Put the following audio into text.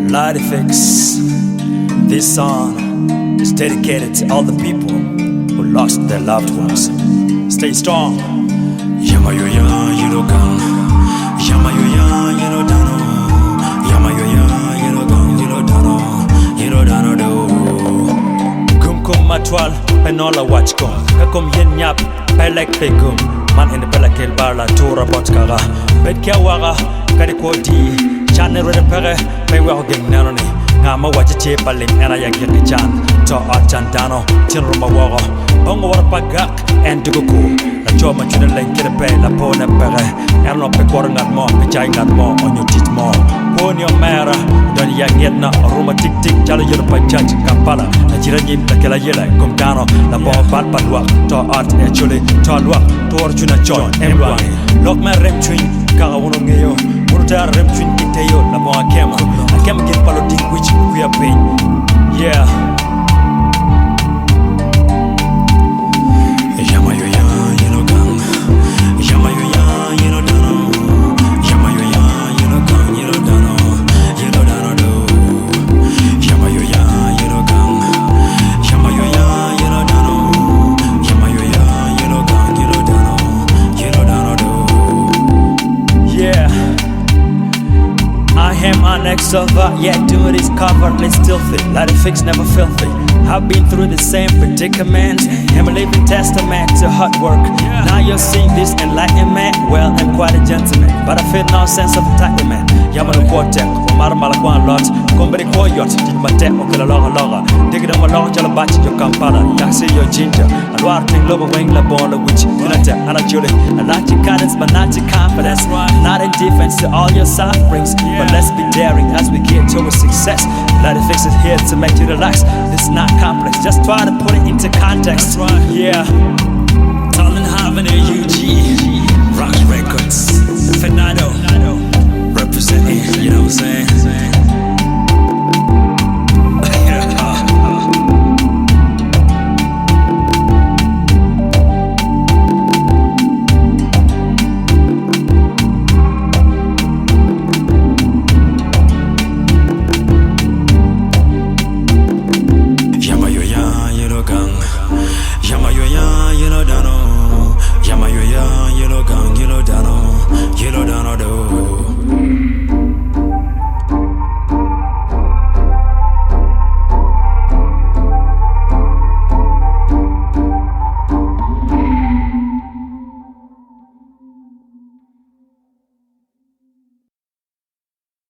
Light Fix. This song is dedicated to all the people who lost their loved ones. Stay strong. Yamo Ayweya, you know gun. Yamo Ayweya, you know dano. Yamo Ayweya, you know gun, you know dano. You know dano do. Kum matwal, penola watch go. Kakum yen nyap, pay like pegum. Man in the pelakil bar la tour about kara. Bet kiawaga, kadikoti. Channel with a pere, pay well getting nanoni. Ngama watch a chip, a limb, and I get the chan. To Argentano, Chinruma Waro, Bongo Pagak, and Dugu. A choma to the lake, get a pay, la pone pere. And not pecoring at more, which I got more on your teeth more. Pon your mara, don't ya get na, a roma tick tick, jolly Europa judge, Kampala, a Jirajim, the Kelayela, Comtano, la bomb bad padwa, to art, actually, to Alwa, to Orjuna John, M1. Lock my rem twin, Karawunongeo, Urta rem twin, Iteo, la bomb Kema. I can't get paladin, which we are paying. Yeah. Yamo Ayweya, you know gun. Yamo Ayweya, you know dano. Yamo Ayweya, you know gun, you know dano. You know dano do. Yamo Ayweya, you know gun. Yamo Ayweya, you know dano. Yamo Ayweya, you know gun, you know dano. You know dano do. Yeah, I am an extrovert, yet dude is covered, let's still fit. Light Fix never filthy. I've been through the same predicament. I'm a living testament to hard work. Now you're seeing this enlightenment. Well, I'm quite a gentleman, but I feel no sense of entitlement. Yamano Quartet, Omar Malakwan lot, Combari Koyot, Mate, Okala Loga, dig them along, Jalabat, your Kampala, Yaxi, your ginger, and Warting Lobo Wing La Bola, which Unata, Anajuli, and not your guidance, but not your confidence. Not indifference to all your sufferings, but let's be daring as we get towards success. Light Fix is here to make you relax. This is not complex, just try to put it into context. Yeah. Talent having a UG, Rock Records, Fernando, representing, you know what I'm saying?